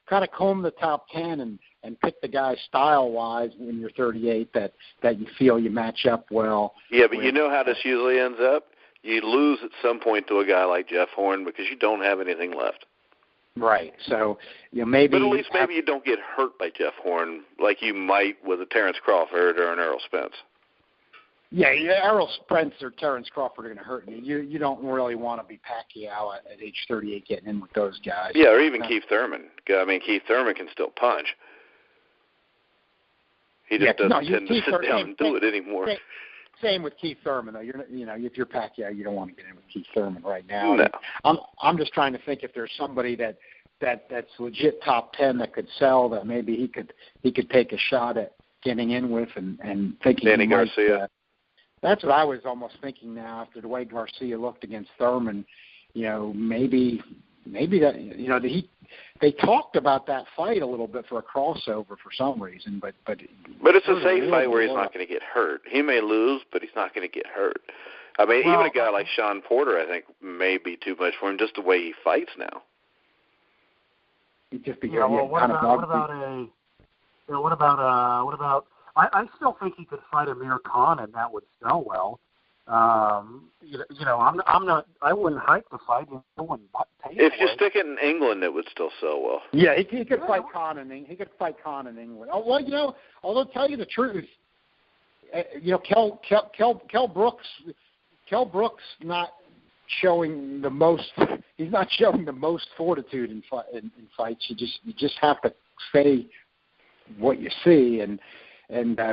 kind of comb the top 10 and pick the guy style-wise when you're 38 that you feel you match up well. Yeah, but you know how this usually ends up? You lose at some point to a guy like Jeff Horn because you don't have anything left. Right. So, maybe. But at least maybe you don't get hurt by Jeff Horn like you might with a Terrence Crawford or an Errol Spence. Yeah, Errol Spence or Terrence Crawford are going to hurt you. You don't really want to be Pacquiao at age 38 getting in with those guys. Yeah, or even Keith Thurman. I mean, Keith Thurman can still punch. He just doesn't tend to sit down and do it anymore. Same with Keith Thurman, though. If you're Pacquiao, you don't want to get in with Keith Thurman right now. No. I'm just trying to think if there's somebody that's legit top 10 that could sell that maybe he could take a shot at getting in with and thinking. Danny Garcia. That's what I was almost thinking now after the way Garcia looked against Thurman. Maybe that they talked about that fight a little bit for a crossover for some reason, but it's a safe fight where he's not going to get hurt. He may lose, but he's not going to get hurt. I mean, even a guy like Sean Porter, I think, may be too much for him just the way he fights now. I still think he could fight Amir Khan, and that would sell well. I wouldn't hype the fight. If you stick it in England, it would still sell well. Yeah, he could fight Khan in England. He could fight Khan in England. Oh, well, although tell you the truth, Kell Brooks not showing the most. He's not showing the most fortitude in fights. You just have to say what you see and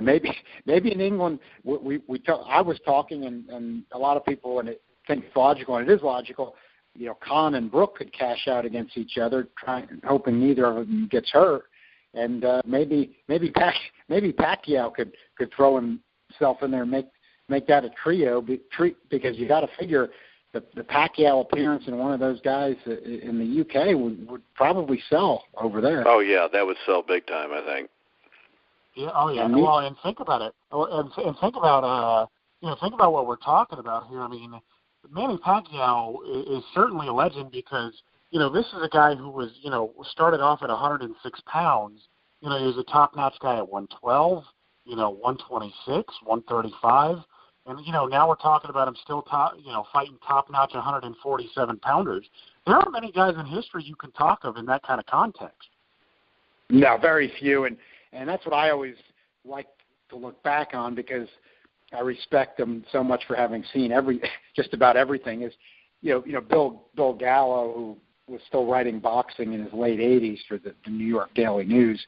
maybe in England I was talking and a lot of people and it think it's logical and it is logical. Khan and Brook could cash out against each other, hoping neither of them gets hurt, and maybe Pacquiao could throw himself in there and make that a trio because you got to figure the Pacquiao appearance in one of those guys in the UK would probably sell over there. Oh yeah, that would sell big time, I think. Yeah. Oh yeah. Well, and think about it. And think about think about what we're talking about here. I mean, Manny Pacquiao is certainly a legend because this is a guy who was started off at 106 pounds. He was a top-notch guy at 112. 126, 135. And, now we're talking about him still fighting top-notch 147-pounders. There aren't many guys in history you can talk of in that kind of context. No, very few. And that's what I always like to look back on because I respect him so much for having seen just about everything. Is, Bill Gallo, who was still writing boxing in his late 80s for the New York Daily News,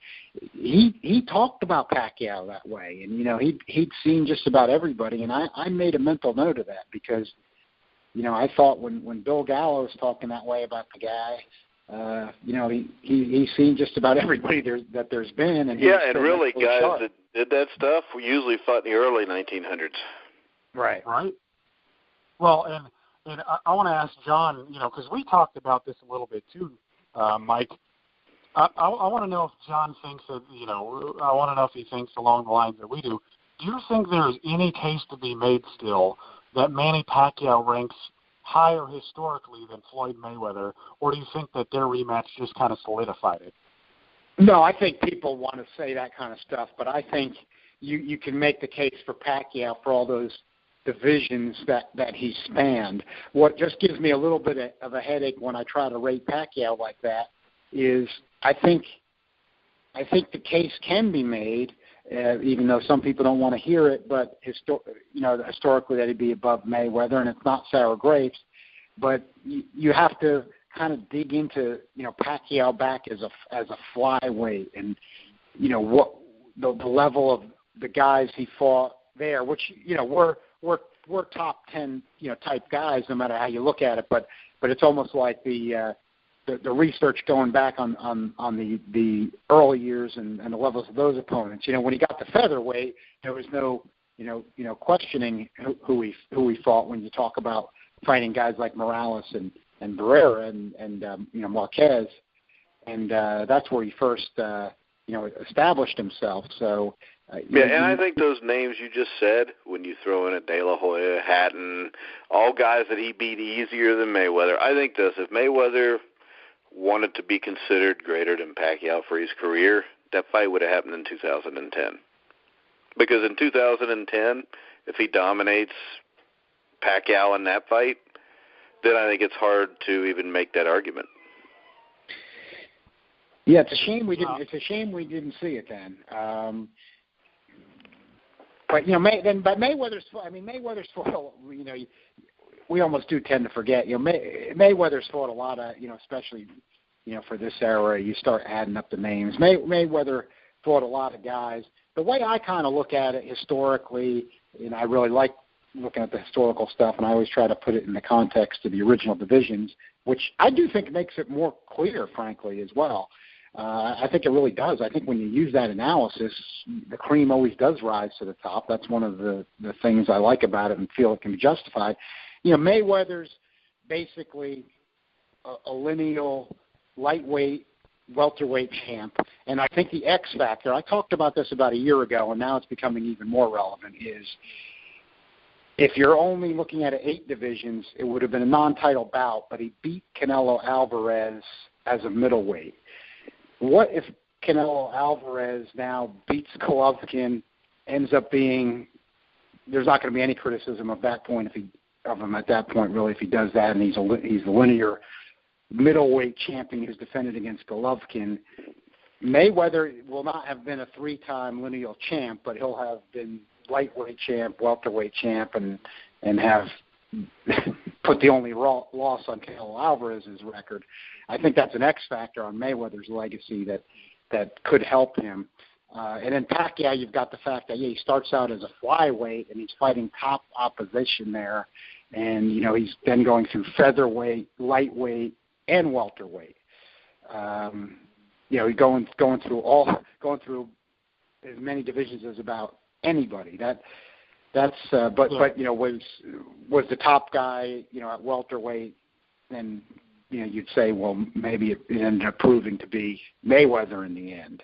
he talked about Pacquiao that way, and he'd seen just about everybody, and I made a mental note of that because I thought when Bill Gallo was talking that way about the guy, he's seen just about everybody that there's been, and and really guys sharp. That did that stuff we usually fought in the early 1900s. Right. Well, and I want to ask John, because we talked about this a little bit too, Mike. I want to know if John thinks that, I want to know if he thinks along the lines that we do. Do you think there's any case to be made still that Manny Pacquiao ranks higher historically than Floyd Mayweather, or do you think that their rematch just kind of solidified it? No, I think people want to say that kind of stuff, but I think you can make the case for Pacquiao for all those divisions that he spanned. What just gives me a little bit of a headache when I try to rate Pacquiao like that is I think the case can be made, even though some people don't want to hear it, but historically that he'd be above Mayweather, and it's not sour grapes, but you have to kind of dig into Pacquiao back as a flyweight, and what the level of the guys he fought there, which we're top 10 type guys no matter how you look at it, but it's almost like the research going back on the early years and the levels of those opponents. When he got to featherweight, there was no questioning who he fought when you talk about fighting guys like Morales and Barrera and Marquez, and that's where he first established himself. So and I think those names you just said, when you throw in a De La Hoya, Hatton, all guys that he beat easier than Mayweather. I think if Mayweather wanted to be considered greater than Pacquiao for his career, that fight would have happened in 2010. Because in 2010, if he dominates Pacquiao in that fight, then I think it's hard to even make that argument. Yeah, it's a shame we didn't. It's a shame we didn't see it then. But Mayweather's. I mean, Mayweather's fought. We almost do tend to forget. Mayweather's fought a lot of. Especially, for this era, you start adding up the names. Mayweather fought a lot of guys. The way I kind of look at it historically, and I really like looking at the historical stuff, and I always try to put it in the context of the original divisions, which I do think makes it more clear, frankly, as well. I think it really does. I think when you use that analysis, the cream always does rise to the top. That's one of the things I like about it and feel it can be justified. Mayweather's basically a lineal lightweight, welterweight champ. And I think the X factor, I talked about this about a year ago, and now it's becoming even more relevant, is if you're only looking at 8 divisions, it would have been a non-title bout, but he beat Canelo Alvarez as a middleweight. What if Canelo Alvarez now beats Golovkin, ends up being – there's not going to be any criticism of that point of him at that point, really, if he does that, and he's the linear middleweight champion who's defended against Golovkin. Mayweather will not have been a 3-time lineal champ, but he'll have been lightweight champ, welterweight champ, and have put the only loss on Canelo Alvarez's record. I think that's an X factor on Mayweather's legacy that could help him. And then Pacquiao, you've got the fact that he starts out as a flyweight and he's fighting top opposition there, and he's then going through featherweight, lightweight, and welterweight. He's going through as many divisions as about anybody. That's but was the top guy, at welterweight, then you'd say, well, maybe it ended up proving to be Mayweather in the end.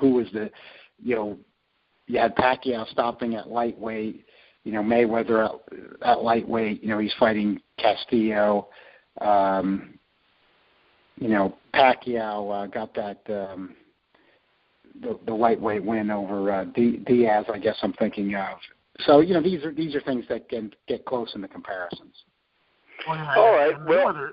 Who was you had Pacquiao stopping at lightweight, Mayweather at lightweight, he's fighting Castillo. Pacquiao got that the lightweight win over Diaz, I guess I'm thinking of. So, these are things that can get close in the comparisons. Well, yeah, all right. Mayweather,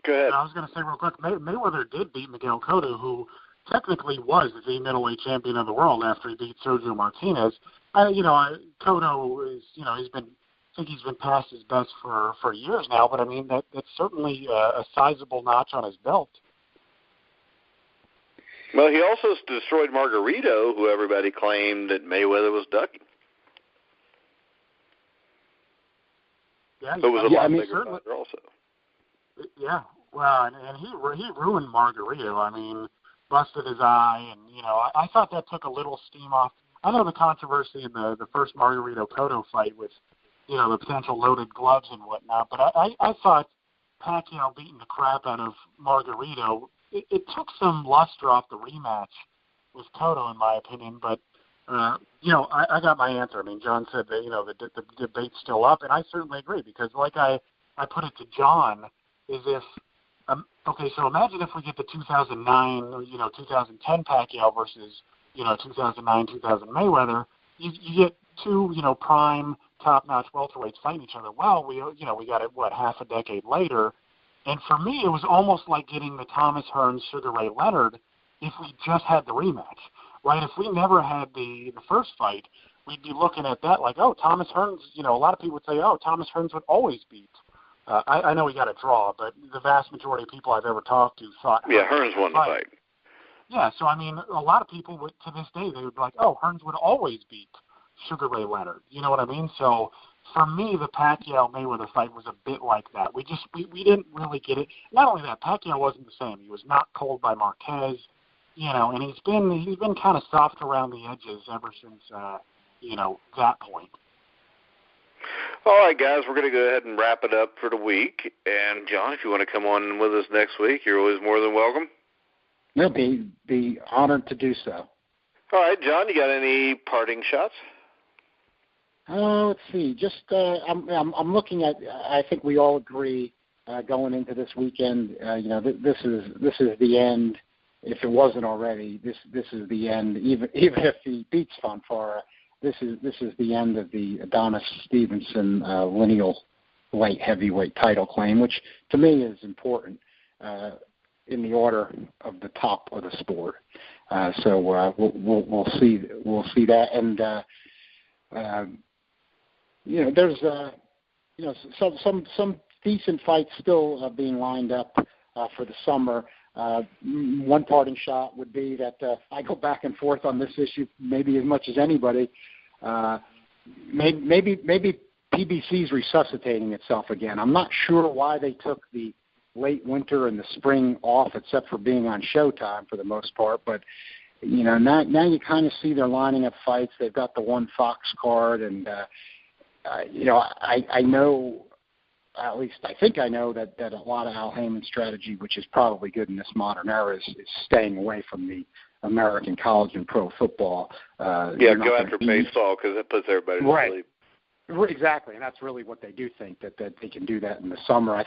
go ahead. I was going to say real quick, Mayweather did beat Miguel Cotto, who technically was the middleweight champion of the world after he beat Sergio Martinez. Cotto is, he's been past his best for years now, but I mean that's certainly a sizable notch on his belt. Well, he also destroyed Margarito, who everybody claimed that Mayweather was ducking. Yeah, it was a lot bigger fighter also. Yeah, well, and he ruined Margarito. I mean, busted his eye, and I thought that took a little steam off. I know the controversy in the first Margarito-Cotto fight with the potential loaded gloves and whatnot, but I thought Pacquiao beating the crap out of Margarito, it took some luster off the rematch with Cotto, in my opinion, but I got my answer. I mean, John said that, the debate's still up, and I certainly agree, because like I put it to John, is if, so imagine if we get the 2009, 2010 Pacquiao versus, 2009, 2000 Mayweather, you get two, prime, top-notch welterweights fighting each other. Well, we got it, half a decade later, and for me, it was almost like getting the Thomas Hearns, Sugar Ray Leonard if we just had the rematch. Right, if we never had the first fight, we'd be looking at that like, oh, Thomas Hearns, a lot of people would say, oh, Thomas Hearns would always beat. I know he got a draw, but the vast majority of people I've ever talked to thought Hearns won the fight. Yeah, so, I mean, a lot of people would, to this day, they would be like, oh, Hearns would always beat Sugar Ray Leonard. You know what I mean? So, for me, the Pacquiao-Mayweather fight was a bit like that. We didn't really get it. Not only that, Pacquiao wasn't the same. He was not cold by Marquez. And he's been kind of soft around the edges ever since, that point. All right, guys, we're going to go ahead and wrap it up for the week. And, John, if you want to come on with us next week, you're always more than welcome. We'll be honored to do so. All right, John, you got any parting shots? Let's see. Just I'm looking at. I think we all agree going into this weekend. This is the end. If it wasn't already, this is the end. Even if he beats Fonfara, this is the end of the Adonis Stevenson lineal light heavyweight title claim, which to me is important in the order of the top of the sport. So we'll see that, and there's some decent fights still being lined up for the summer. One parting shot would be that I go back and forth on this issue maybe as much as anybody. Maybe PBC's resuscitating itself again. I'm not sure why they took the late winter and the spring off, except for being on Showtime for the most part. But now you kind of see they're lining up fights. They've got the one Fox card, and I know. At least I think I know that a lot of Al Heyman's strategy, which is probably good in this modern era, is staying away from the American college and pro football. Go after baseball because it puts everybody to sleep. Exactly, and that's really what they do think, that they can do that in the summer. I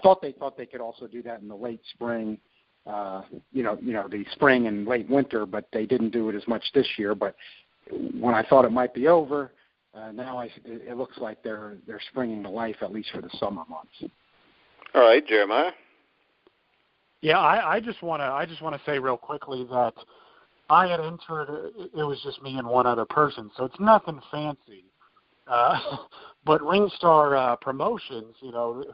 thought they could also do that in the late spring, the spring and late winter, but they didn't do it as much this year. But when I thought it might be over, now it looks like they're springing to life, at least for the summer months. All right, Jeremiah. Yeah, I just want to say real quickly that I had entered. It was just me and one other person, so it's nothing fancy. But Ringstar Promotions,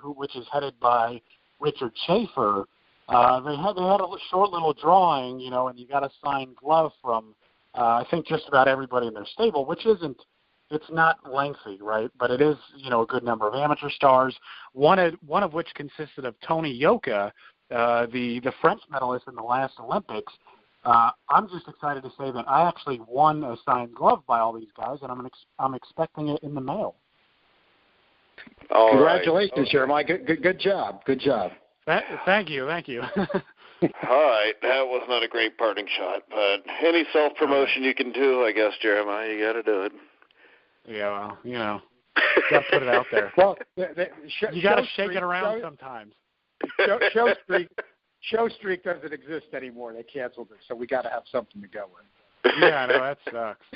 which is headed by Richard Schaefer, they had a short little drawing, and you got a signed glove from I think just about everybody in their stable, which isn't. It's not lengthy, right? But it is, a good number of amateur stars. One of which consisted of Tony Yoka, the French medalist in the last Olympics. I'm just excited to say that I actually won a signed glove by all these guys, and I'm expecting it in the mail. Congratulations, right. Jeremiah. Good job. Good job. Thank you. All right, that was not a great parting shot, but any self-promotion you can do, I guess, Jeremiah, you got to do it. Yeah, well, got to put it out there. Well, you got to shake it around sometimes. Show streak doesn't exist anymore. They canceled it, so we got to have something to go with. Yeah, I know, that sucks.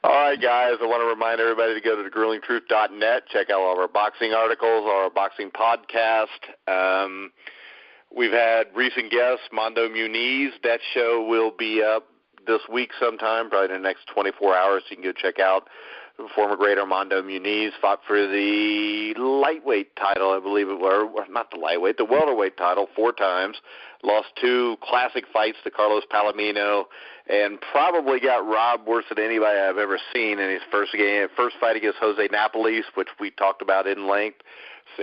All right, guys, I want to remind everybody to go to thegruelingtruth.net, check out all of our boxing articles, our boxing podcast. We've had recent guests, Mondo Muniz. That show will be up this week sometime, probably in the next 24 hours. You can go check out former great Armando Muniz, fought for the lightweight title, I believe it was, not the lightweight, the welterweight title 4 times, lost 2 classic fights to Carlos Palomino, and probably got robbed worse than anybody I've ever seen in his first fight against Jose Napoles, which we talked about in length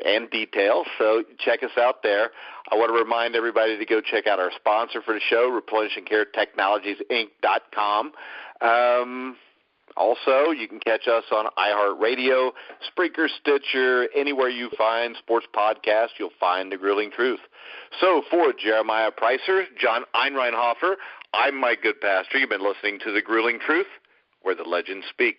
and detail. So check us out there. I want to remind everybody to go check out our sponsor for the show, ReplenishingCareTechnologiesInc.com. Also, you can catch us on iHeartRadio, Spreaker, Stitcher, anywhere you find sports podcasts, you'll find The Grueling Truth. So for Jeremiah Preisser, John Einreinhofer, I'm Mike Goodpaster. You've been listening to The Grueling Truth, where the legends speak.